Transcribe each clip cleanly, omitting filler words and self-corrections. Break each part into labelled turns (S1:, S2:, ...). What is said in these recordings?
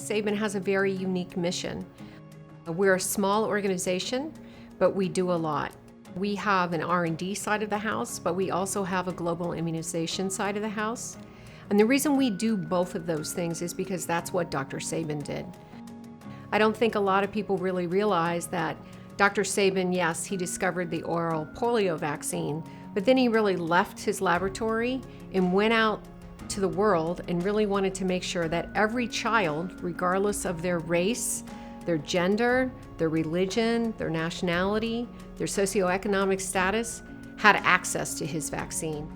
S1: Sabin has a very unique mission. We're a small organization, but we do a lot. We have an R&D side of the house, but we also have a global immunization side of the house. And the reason we do both of those things is because that's what Dr. Sabin did. I don't think a lot of people really realize that Dr. Sabin, yes, he discovered the oral polio vaccine, but then he really left his laboratory and went out to the world and really wanted to make sure that every child, regardless of their race, their gender, their religion, their nationality, their socioeconomic status, had access to his vaccine.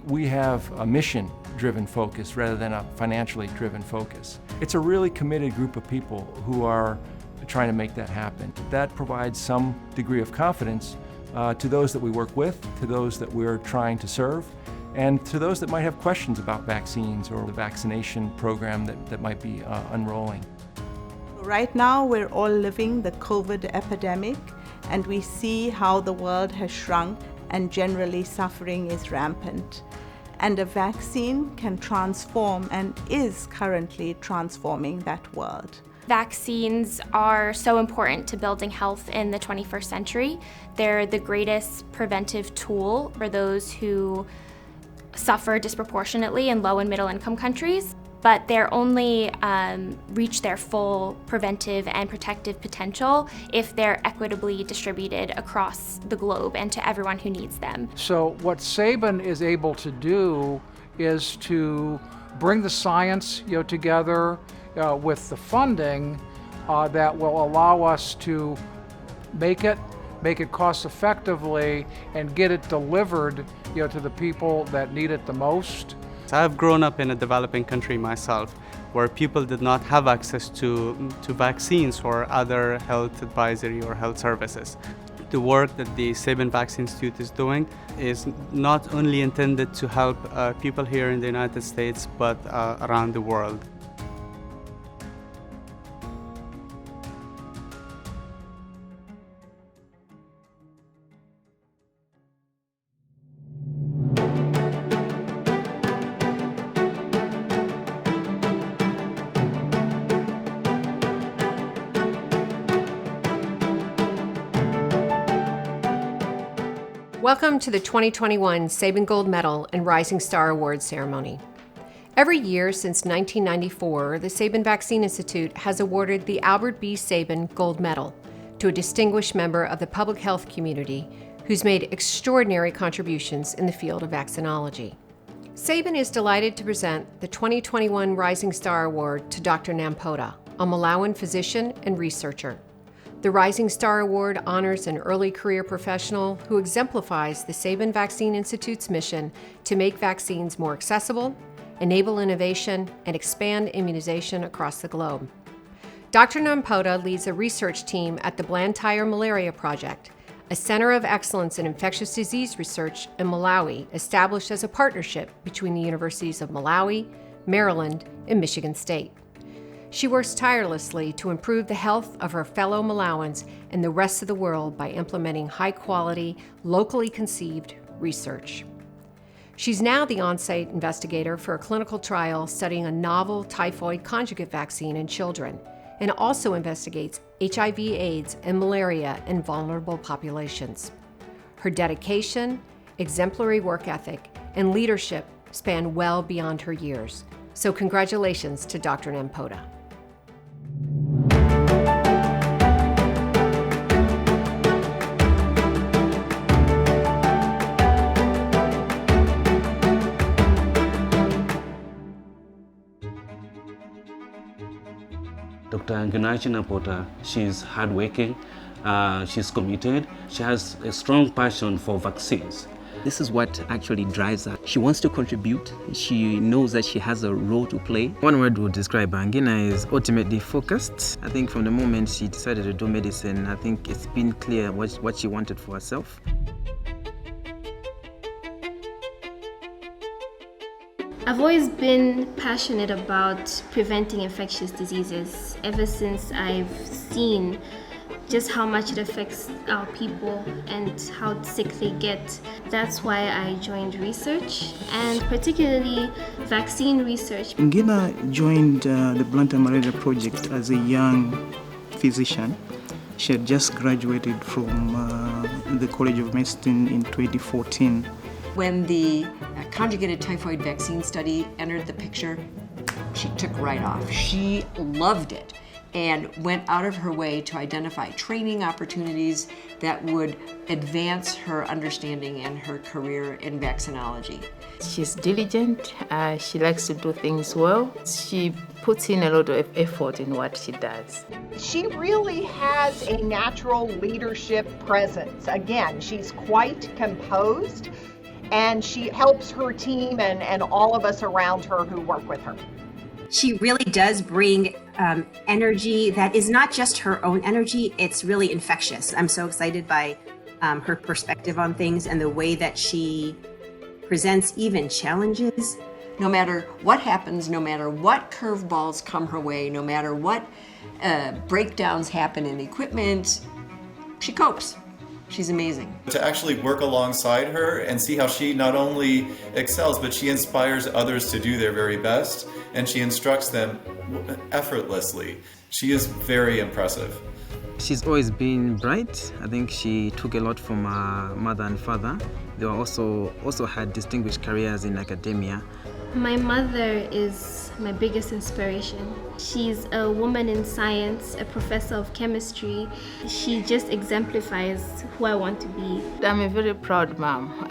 S2: We have a mission-driven focus rather than a financially driven focus. It's a really committed group of people who are trying to make that happen. That provides some degree of confidence to those that we work with, to those that we're trying to serve, and to those that might have questions about vaccines or the vaccination program that might be unrolling.
S3: Right now, we're all living the COVID epidemic, and we see how the world has shrunk and generally suffering is rampant. And a vaccine can transform and is currently transforming that world.
S4: Vaccines are so important to building health in the 21st century. They're the greatest preventive tool for those who suffer disproportionately in low and middle income countries, but they're only reach their full preventive and protective potential if they're equitably distributed across the globe and to everyone who needs them.
S5: So what Sabin is able to do is to bring the science together with the funding that will allow us to make it cost effectively and get it delivered to the people that need it the most.
S6: I've grown up in a developing country myself where people did not have access to vaccines or other health advisory or health services. The work that the Sabin Vaccine Institute is doing is not only intended to help people here in the United States, but around the world.
S1: Welcome to the 2021 Sabin Gold Medal and Rising Star Award ceremony. Every year since 1994, the Sabin Vaccine Institute has awarded the Albert B. Sabin Gold Medal to a distinguished member of the public health community who's made extraordinary contributions in the field of vaccinology. Sabin is delighted to present the 2021 Rising Star Award to Dr. Nampota, a Malawian physician and researcher. The Rising Star Award honors an early career professional who exemplifies the Sabin Vaccine Institute's mission to make vaccines more accessible, enable innovation, and expand immunization across the globe. Dr. Nampota leads a research team at the Blantyre Malaria Project, a center of excellence in infectious disease research in Malawi established as a partnership between the universities of Malawi, Maryland, and Michigan State. She works tirelessly to improve the health of her fellow Malawans and the rest of the world by implementing high-quality, locally conceived research. She's now the on-site investigator for a clinical trial studying a novel typhoid conjugate vaccine in children, and also investigates HIV/AIDS and malaria in vulnerable populations. Her dedication, exemplary work ethic, and leadership span well beyond her years. So congratulations to Dr. Nampota.
S7: Dr. Nginache Nampota, she's hardworking, she's committed, she has a strong passion for vaccines.
S8: This is what actually drives her. She wants to contribute. She knows that she has a role to play. One word would describe Ngina is ultimately focused. I think from the moment she decided to do medicine, I think it's been clear what she wanted for herself.
S9: I've always been passionate about preventing infectious diseases ever since I've seen just how much it affects our people and how sick they get. That's why I joined research, and particularly vaccine research.
S10: Ngina joined the Blantyre Malaria Project as a young physician. She had just graduated from the College of Medicine in 2014.
S1: When the conjugated typhoid vaccine study entered the picture, she took right off. She loved it and went out of her way to identify training opportunities that would advance her understanding and her career in vaccinology.
S11: She's diligent, she likes to do things well. She puts in a lot of effort in what she does.
S12: She really has a natural leadership presence. Again, she's quite composed, and she helps her team and all of us around her who work with her.
S13: She really does bring energy that is not just her own energy, it's really infectious. I'm so excited by her perspective on things and the way that she presents even challenges.
S1: No matter what happens, no matter what curveballs come her way, no matter what breakdowns happen in equipment, she copes. She's amazing.
S14: To actually work alongside her and see how she not only excels, but she inspires others to do their very best, and she instructs them effortlessly. She is very impressive.
S8: She's always been bright. I think she took a lot from her mother and father. They were also had distinguished careers in academia.
S9: My mother is my biggest inspiration. She's a woman in science, a professor of chemistry. She just exemplifies who I want to be.
S11: I'm a very proud mom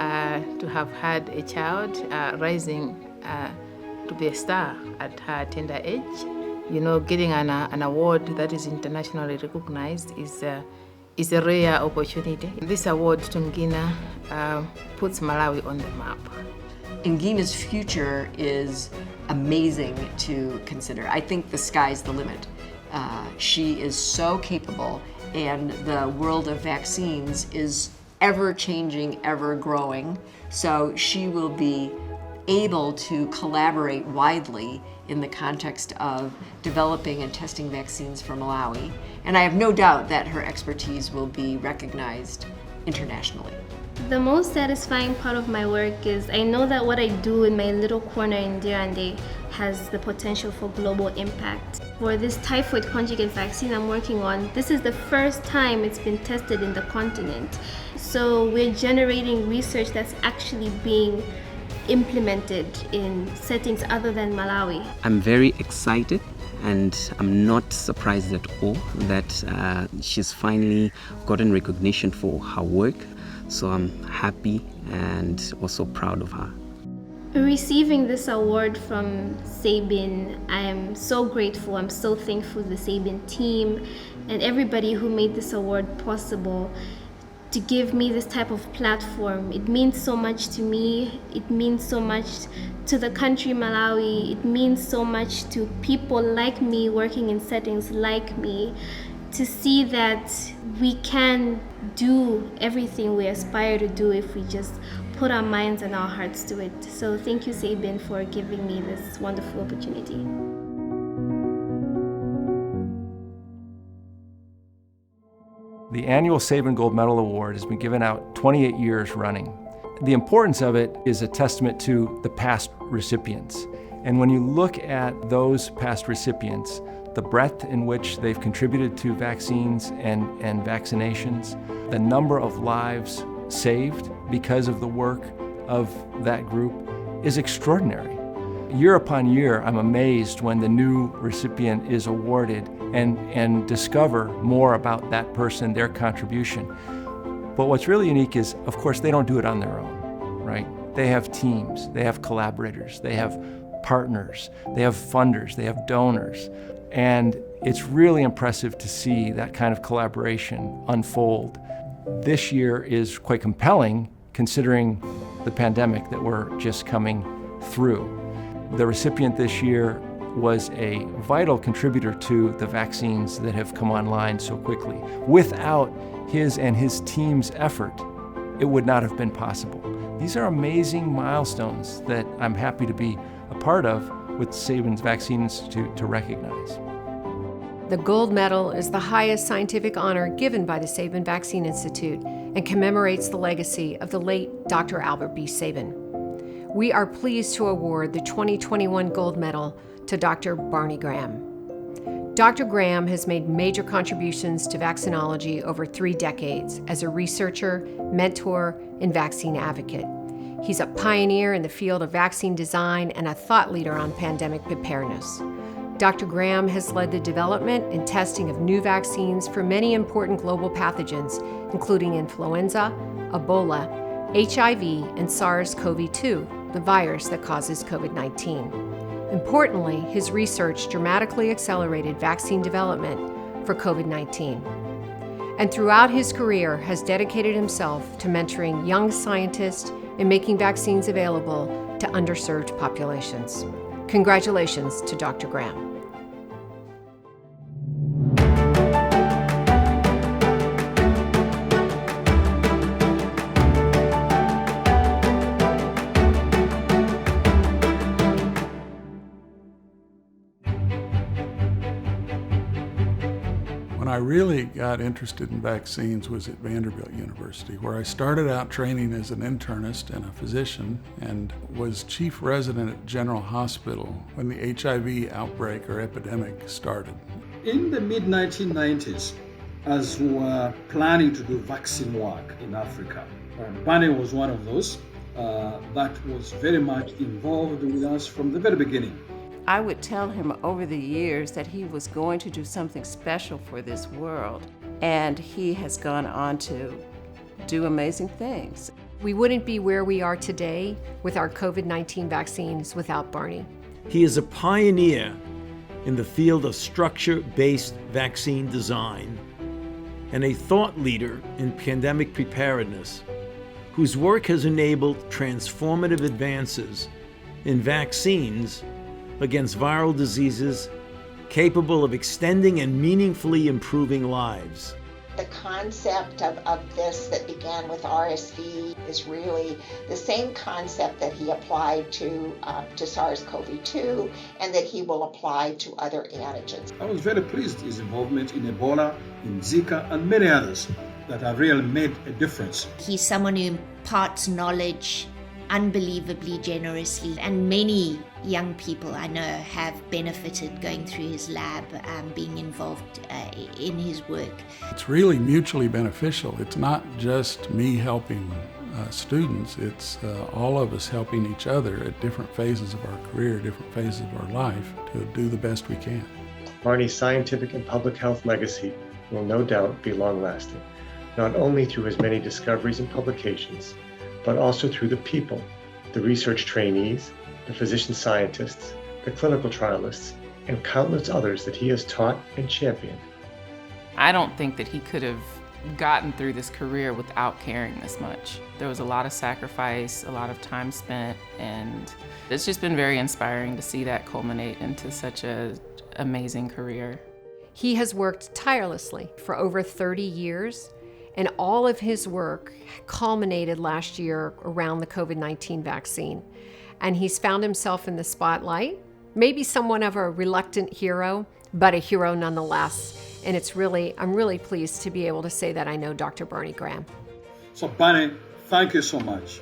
S11: to have had a child rising to be a star at her tender age. You know, getting an award that is internationally recognized is a rare opportunity. This award to Ngina puts Malawi on the map.
S1: Ngina's future is amazing to consider. I think the sky's the limit. She is so capable, and the world of vaccines is ever changing, ever growing. So she will be able to collaborate widely in the context of developing and testing vaccines for Malawi. And I have no doubt that her expertise will be recognized internationally.
S9: The most satisfying part of my work is I know that what I do in my little corner in Dirande has the potential for global impact. For this typhoid conjugate vaccine I'm working on, this is the first time it's been tested in the continent. So we're generating research that's actually being implemented in settings other than Malawi.
S8: I'm very excited, and I'm not surprised at all that she's finally gotten recognition for her work. So I'm happy and also proud of her.
S9: Receiving this award from Sabin, I am so grateful. I'm so thankful to the Sabin team and everybody who made this award possible to give me this type of platform. It means so much to me. It means so much to the country Malawi. It means so much to people like me working in settings like me, to see that we can do everything we aspire to do if we just put our minds and our hearts to it. So thank you, Sabin, for giving me this wonderful opportunity.
S2: The annual Sabin Gold Medal Award has been given out 28 years running. The importance of it is a testament to the past recipients. And when you look at those past recipients, the breadth in which they've contributed to vaccines and vaccinations, the number of lives saved because of the work of that group is extraordinary. Year upon year, I'm amazed when the new recipient is awarded and discover more about that person, their contribution. But what's really unique is, of course, they don't do it on their own, right? They have teams, they have collaborators, they have partners, they have funders, they have donors. And it's really impressive to see that kind of collaboration unfold. This year is quite compelling considering the pandemic that we're just coming through. The recipient this year was a vital contributor to the vaccines that have come online so quickly. Without his and his team's effort, it would not have been possible. These are amazing milestones that I'm happy to be a part of with Sabin's Vaccine Institute to recognize.
S1: The gold medal is the highest scientific honor given by the Sabin Vaccine Institute and commemorates the legacy of the late Dr. Albert B. Sabin. We are pleased to award the 2021 gold medal to Dr. Barney Graham. Dr. Graham has made major contributions to vaccinology over 3 decades as a researcher, mentor, and vaccine advocate. He's a pioneer in the field of vaccine design and a thought leader on pandemic preparedness. Dr. Graham has led the development and testing of new vaccines for many important global pathogens, including influenza, Ebola, HIV, and SARS-CoV-2, the virus that causes COVID-19. Importantly, his research dramatically accelerated vaccine development for COVID-19. And throughout his career has dedicated himself to mentoring young scientists and making vaccines available to underserved populations. Congratulations to Dr. Graham.
S15: When I really got interested in vaccines was at Vanderbilt University, where I started out training as an internist and a physician and was chief resident at General Hospital when the HIV outbreak or epidemic started.
S16: In the mid-1990s, as we were planning to do vaccine work in Africa, Barney was one of those that was very much involved with us from the very beginning.
S17: I would tell him over the years that he was going to do something special for this world, and he has gone on to do amazing things.
S1: We wouldn't be where we are today with our COVID-19 vaccines without Barney.
S18: He is a pioneer in the field of structure-based vaccine design and a thought leader in pandemic preparedness, whose work has enabled transformative advances in vaccines against viral diseases capable of extending and meaningfully improving lives.
S19: The concept of this that began with RSV is really the same concept that he applied to SARS-CoV-2 and that he will apply to other antigens.
S16: I was very pleased his involvement in Ebola, in Zika, and many others that have really made a difference.
S20: He's someone who imparts knowledge unbelievably generously, and many young people I know have benefited going through his lab, being involved in his work.
S15: It's really mutually beneficial. It's not just me helping students, it's all of us helping each other at different phases of our career, different phases of our life to do the best we can.
S21: Barney's scientific and public health legacy will no doubt be long-lasting, not only through his many discoveries and publications, but also through the people, the research trainees, the physician scientists, the clinical trialists, and countless others that he has taught and championed.
S22: I don't think that he could have gotten through this career without caring this much. There was a lot of sacrifice, a lot of time spent, and it's just been very inspiring to see that culminate into such an amazing career.
S1: He has worked tirelessly for over 30 years, and all of his work culminated last year around the COVID-19 vaccine. And he's found himself in the spotlight, maybe somewhat of a reluctant hero, but a hero nonetheless. And I'm really pleased to be able to say that I know Dr. Barney Graham.
S16: So Barney, thank you so much.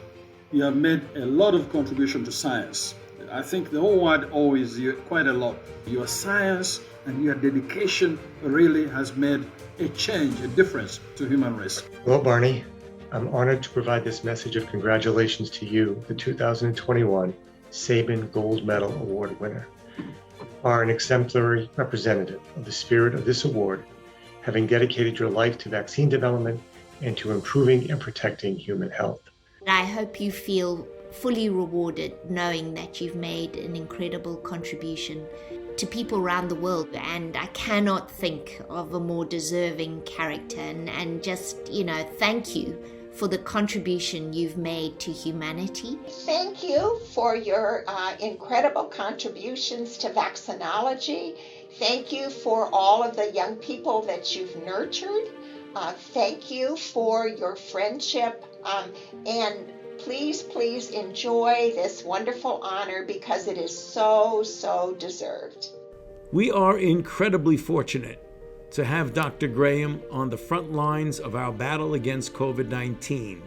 S16: You have made a lot of contribution to science. I think the whole world owes you quite a lot. Your science and your dedication really has made a change, a difference to human race.
S21: Well, Barney, I'm honored to provide this message of congratulations to you, the 2021 Sabin Gold Medal Award winner. You are an exemplary representative of the spirit of this award, having dedicated your life to vaccine development and to improving and protecting human health.
S20: I hope you feel fully rewarded knowing that you've made an incredible contribution to people around the world, and I cannot think of a more deserving character, and just, thank you for the contribution you've made to humanity.
S19: Thank you for your incredible contributions to vaccinology. Thank you for all of the young people that you've nurtured. Thank you for your friendship, and please enjoy this wonderful honor because it is so deserved.
S18: We are incredibly fortunate to have Dr. Graham on the front lines of our battle against COVID-19.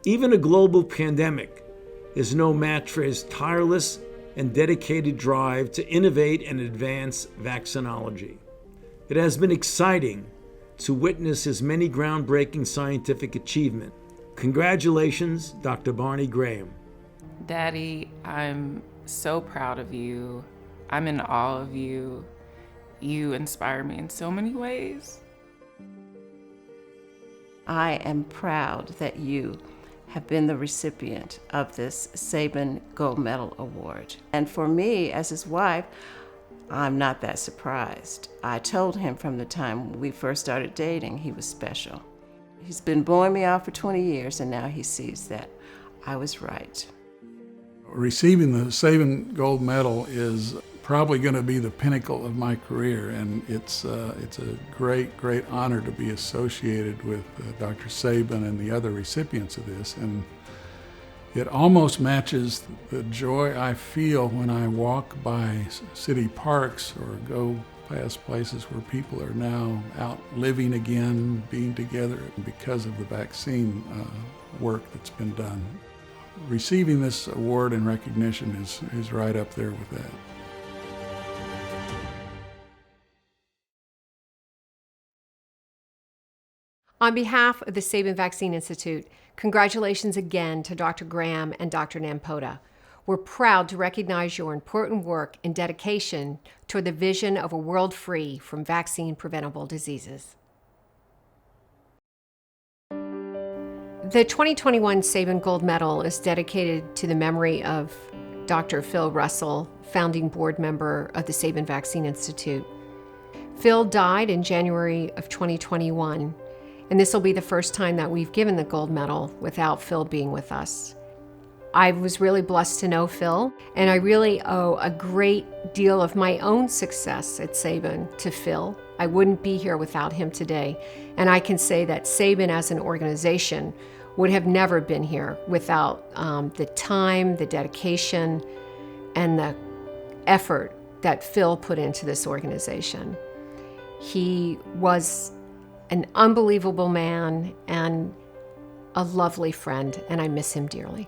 S18: Even a global pandemic is no match for his tireless and dedicated drive to innovate and advance vaccinology. It has been exciting to witness his many groundbreaking scientific achievements. Congratulations, Dr. Barney Graham.
S22: Daddy, I'm so proud of you. I'm in awe of you. You inspire me in so many ways.
S17: I am proud that you have been the recipient of this Sabin Gold Medal Award. And for me, as his wife, I'm not that surprised. I told him from the time we first started dating he was special. He's been blowing me off for 20 years, and now he sees that I was right.
S15: Receiving the Sabin Gold Medal is probably going to be the pinnacle of my career, and it's a great honor to be associated with Dr. Sabin and the other recipients of this. And it almost matches the joy I feel when I walk by city parks or go past places where people are now out living again, being together because of the vaccine work that's been done. Receiving this award and recognition is right up there with that.
S1: On behalf of the Sabin Vaccine Institute, congratulations again to Dr. Graham and Dr. Nampota. We're proud to recognize your important work and dedication toward the vision of a world free from vaccine-preventable diseases. The 2021 Sabin Gold Medal is dedicated to the memory of Dr. Phil Russell, founding board member of the Sabin Vaccine Institute. Phil died in January of 2021, and this will be the first time that we've given the gold medal without Phil being with us. I was really blessed to know Phil, and I really owe a great deal of my own success at Sabin to Phil. I wouldn't be here without him today, and I can say that Sabin as an organization would have never been here without the time, the dedication, and the effort that Phil put into this organization. He was an unbelievable man and a lovely friend, and I miss him dearly.